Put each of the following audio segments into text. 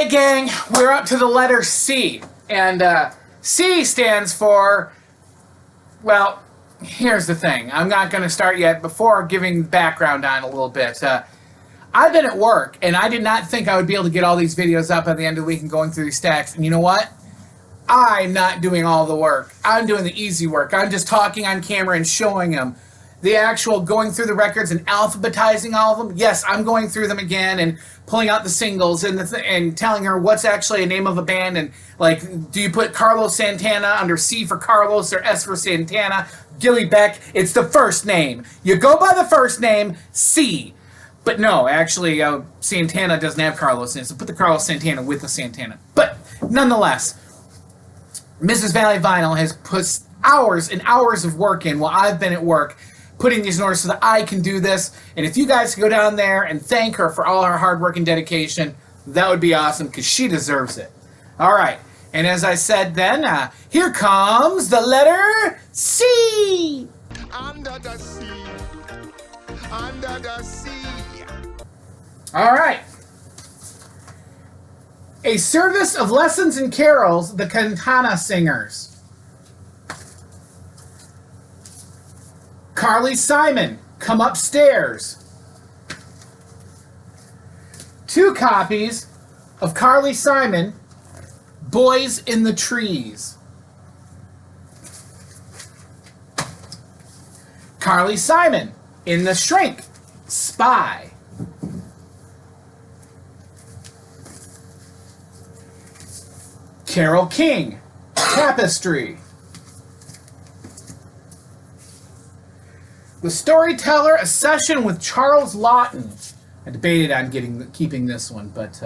Hey gang, we're up to the letter C, and C stands for, well, here's the thing. I'm not going to start yet before giving background on a little bit. I've been at work, and I did not think I would be able to get all these videos up at the end of the week and going through these stacks, and you know what? I'm not doing all the work. I'm doing the easy work. I'm just talking on camera and showing them. The actual going through the records and alphabetizing all of them, yes, I'm going through them again and pulling out the singles and telling her what's actually a name of a band and, like, do you put Carlos Santana under C for Carlos or S for Santana? Gilly Beck, it's the first name. You go by the first name, C. But no, actually, Santana doesn't have Carlos in it, so put the Carlos Santana with the Santana. But nonetheless, Mrs. Valley Vinyl has put hours and hours of work in while I've been at work putting these in order so that I can do this. And if you guys could go down there and thank her for all her hard work and dedication, that would be awesome because she deserves it. All right. And as I said then, here comes the letter C. Under the sea. Under the sea. All right. A service of lessons and carols, the Cantata Singers. Carly Simon, Come Upstairs. 2 copies of Carly Simon, Boys in the Trees. Carly Simon, In the Shrink, Spy. Carole King, Tapestry. The Storyteller, A Session with Charles Laughton. I debated on keeping this one, but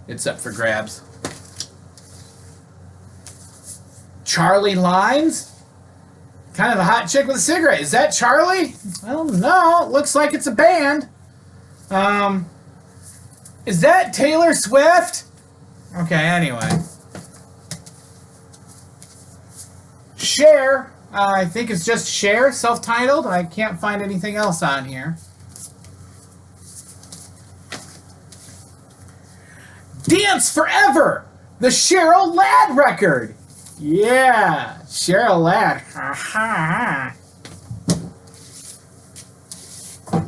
it's up for grabs. Charlie Lines, kind of a hot chick with a cigarette. Is that Charlie? I don't know. It looks like it's a band. Is that Taylor Swift? Okay, anyway. Cher. I think it's just Cher, self-titled. I can't find anything else on here. Dance Forever, the Cheryl Ladd record. Yeah, Cheryl Ladd.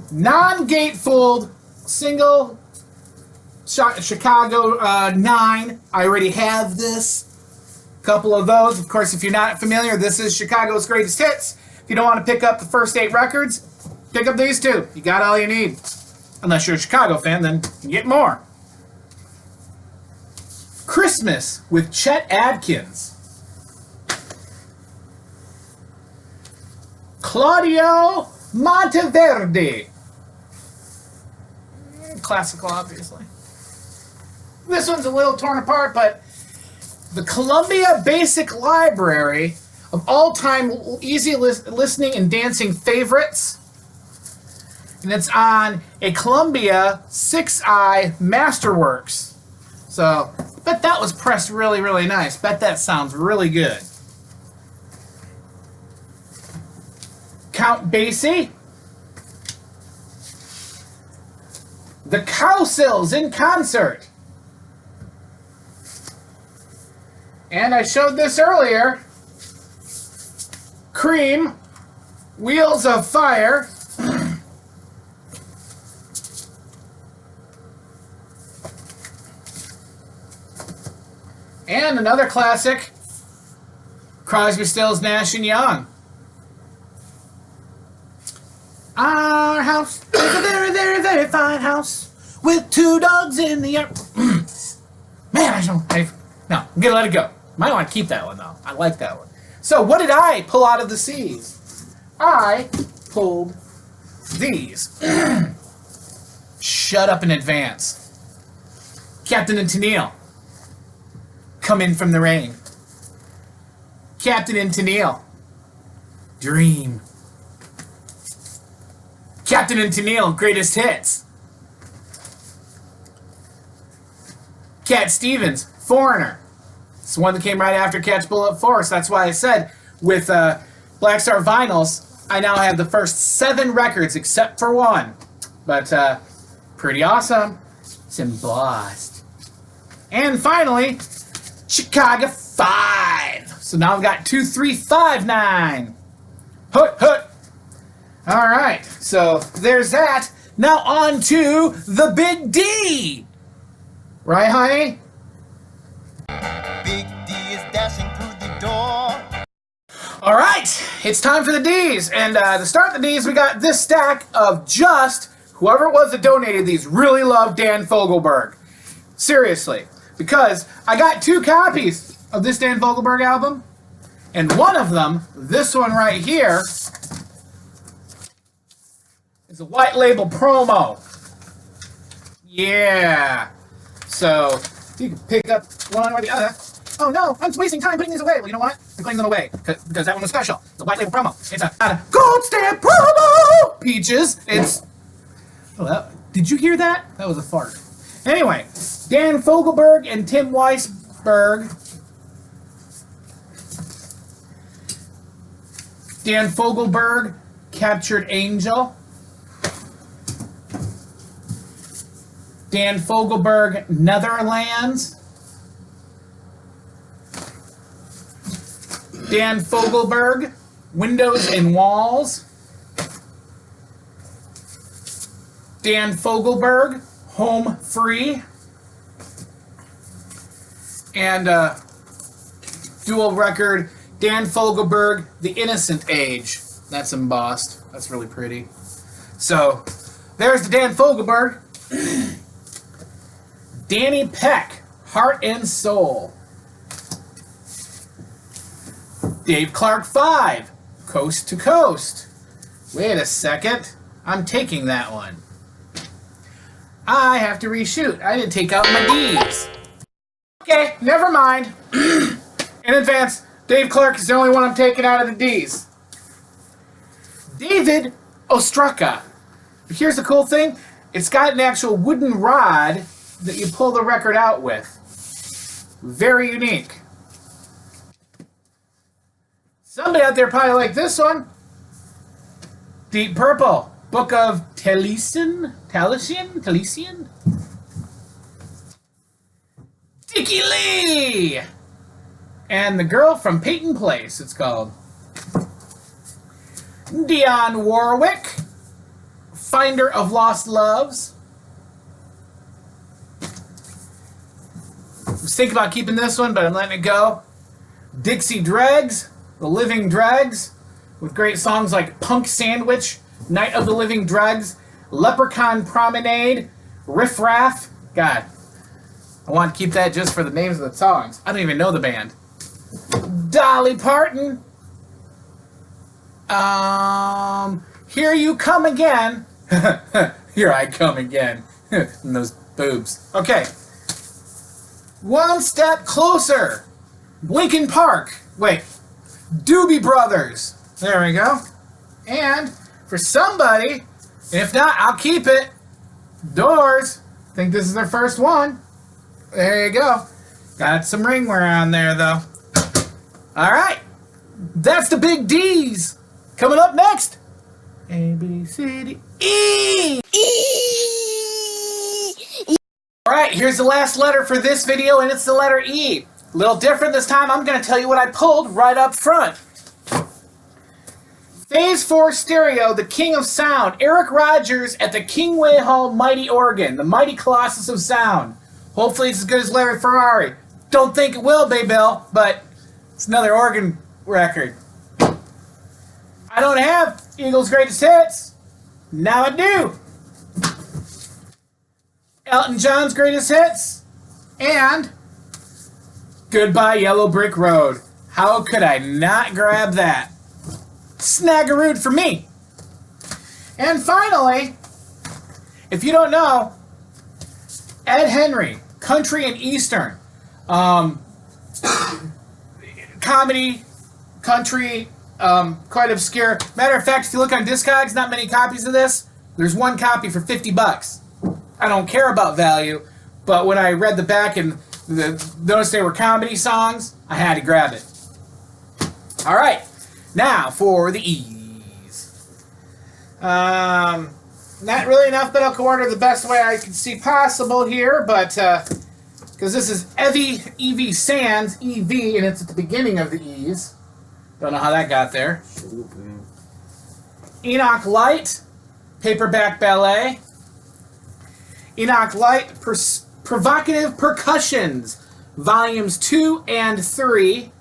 Non-gatefold single Chicago 9. I already have this. Couple of those. Of course, if you're not familiar, this is Chicago's greatest hits. If you don't want to pick up the first 8 records, pick up these 2. You got all you need. Unless you're a Chicago fan, then you can get more. Christmas with Chet Atkins. Claudio Monteverdi. Classical, obviously. This one's a little torn apart, but the Columbia Basic Library of all-time easy listening and dancing favorites. And it's on a Columbia 6i Masterworks. So, bet that was pressed really, really nice. Bet that sounds really good. Count Basie. The Cowsills in concert. And I showed this earlier. Cream, Wheels of Fire. And another classic, Crosby, Stills, Nash and Young. Our house is a very, very, very fine house with 2 dogs in the yard. Man, no, I'm gonna let it go. Might want to keep that one though. I like that one. So what did I pull out of the C's? I pulled these. Shut Up in Advance. Captain and Tennille. Come In From the Rain. Captain and Tennille. Dream. Captain and Tennille, Greatest Hits. Cat Stevens, Foreigner. It's the one that came right after Catch Bullet 4, so that's why I said with Black Star Vinyls, I now have the first 7 records except for 1. But pretty awesome. It's embossed. And finally, Chicago 5. So now we've got 2, 3, 5, 9. Hoot, hoot. All right, so there's that. Now on to the Big D. Right, honey? Big D is dashing through the door. All right, it's time for the D's. And to start the D's, we got this stack of just whoever it was that donated these really loved Dan Fogelberg. Seriously. Because I got 2 copies of this Dan Fogelberg album. And one of them, this one right here, is a white label promo. Yeah. So you can pick up one or the other. Oh no, I'm wasting time putting these away. Well, you know what? I'm putting them away because that one was special. It's a white label promo. It's a gold stamp promo. Peaches. It's. Oh, did you hear that? That was a fart. Anyway, Dan Fogelberg and Tim Weisberg. Dan Fogelberg, Captured Angel. Dan Fogelberg, Netherlands. Dan Fogelberg, Windows and Walls. Dan Fogelberg, Home Free. And dual record, Dan Fogelberg, The Innocent Age. That's embossed. That's really pretty. So, there's the Dan Fogelberg. Danny Peck, Heart and Soul. Dave Clark 5, Coast to Coast. Wait a second. I'm taking that one. I have to reshoot. I didn't take out my D's. Okay, never mind. In advance, Dave Clark is the only one I'm taking out of the D's. David Ostraka. Here's the cool thing. It's got an actual wooden rod that you pull the record out with. Very unique. Somebody out there probably like this one. Deep Purple, Book of Taliesin? Dickie Lee! And The Girl from Peyton Place, it's called. Dionne Warwick, Finder of Lost Loves. I was thinking about keeping this one, but I'm letting it go. Dixie Dregs, The Living Dregs, with great songs like Punk Sandwich, Night of the Living Dregs, Leprechaun Promenade, Riff Raff. God, I want to keep that just for the names of the songs. I don't even know the band. Dolly Parton. Here You Come Again. Here I come again. And those boobs. Okay. One Step Closer. Linkin Park. Wait. Doobie Brothers. There we go. And for somebody, and if not, I'll keep it. Doors. I think this is their first one. There you go. Got some ring wear on there, though. All right. That's the Big D's. Coming up next. A, B, C, D, E. All right, here's the last letter for this video, and it's the letter E. A little different this time. I'm going to tell you what I pulled right up front. Phase 4 Stereo, the King of Sound. Eric Rogers at the Kingway Hall Mighty Organ, the mighty colossus of sound. Hopefully it's as good as Larry Ferrari. Don't think it will be, Bill, but it's another organ record. I don't have Eagles' Greatest Hits. Now I do. Elton John's Greatest Hits. And Goodbye Yellow Brick Road. How could I not grab that? Snagarood for me. And finally, if you don't know, Ed Henry, Country and Eastern. Comedy, country, quite obscure. Matter of fact, if you look on Discogs, not many copies of this. There's one copy for $50. I don't care about value, but when I read the back and noticed they were comedy songs, I had to grab it. All right, now for the E's. Not really in alphabetical order the best way I can see possible here, but because this is EV Sans, EV, and it's at the beginning of the E's. Don't know how that got there. Enoch Light, Paperback Ballet. Enoch Light, Provocative Percussions, Volumes 2 and 3.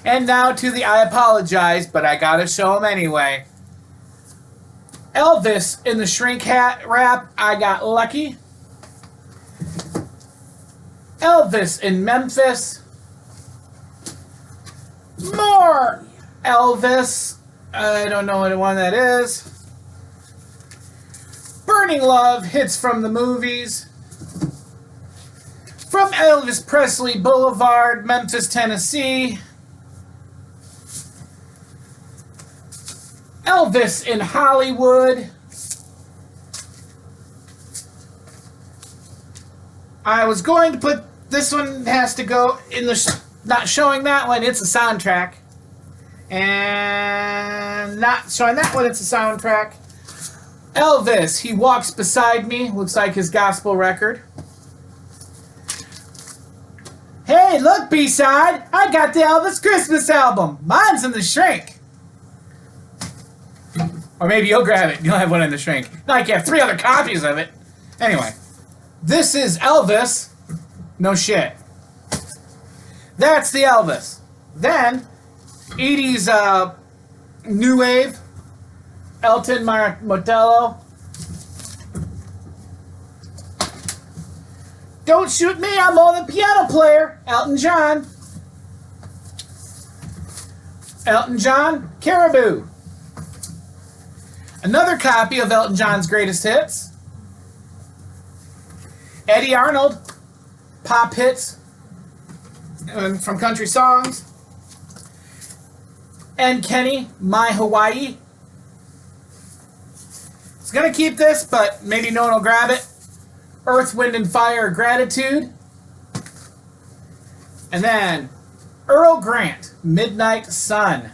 And now to the I apologize, but I gotta show them anyway. Elvis in the Shrink Hat Rap, I Got Lucky. Elvis in Memphis. More Elvis. I don't know what one that is. Burning Love, Hits from the Movies. From Elvis Presley Boulevard, Memphis, Tennessee. Elvis in Hollywood. I was going to put this one has to go in the not showing that one, it's a soundtrack. And not showing that one, it's a soundtrack. Elvis, He Walks Beside Me, looks like his gospel record. Hey, look, B-side, I got the Elvis Christmas album. Mine's in the Shrink. Or maybe you'll grab it. You'll have one in the Shrink. Like you have 3 other copies of it. Anyway, this is Elvis. No shit. That's the Elvis. Then, 80s New Wave. Elton Motello. Don't Shoot Me, I'm only a piano player. Elton John. Elton John, Caribou. Another copy of Elton John's Greatest Hits. Eddie Arnold, Pop Hits from Country Songs. And Kenny, My Hawaii. It's going to keep this, but maybe no one will grab it. Earth, Wind, and Fire, Gratitude. And then Earl Grant, Midnight Sun.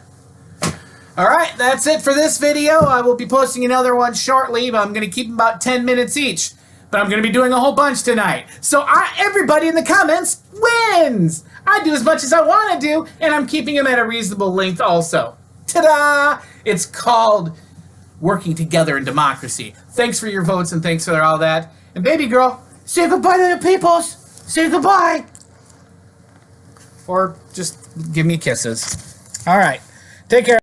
Alright, that's it for this video. I will be posting another one shortly, but I'm going to keep them about 10 minutes each. But I'm going to be doing a whole bunch tonight. So everybody in the comments wins! I do as much as I want to do, and I'm keeping them at a reasonable length also. Ta-da! It's called Working Together in Democracy. Thanks for your votes, and thanks for all that. And baby girl, say goodbye to the peoples! Say goodbye! Or just give me kisses. Alright, take care.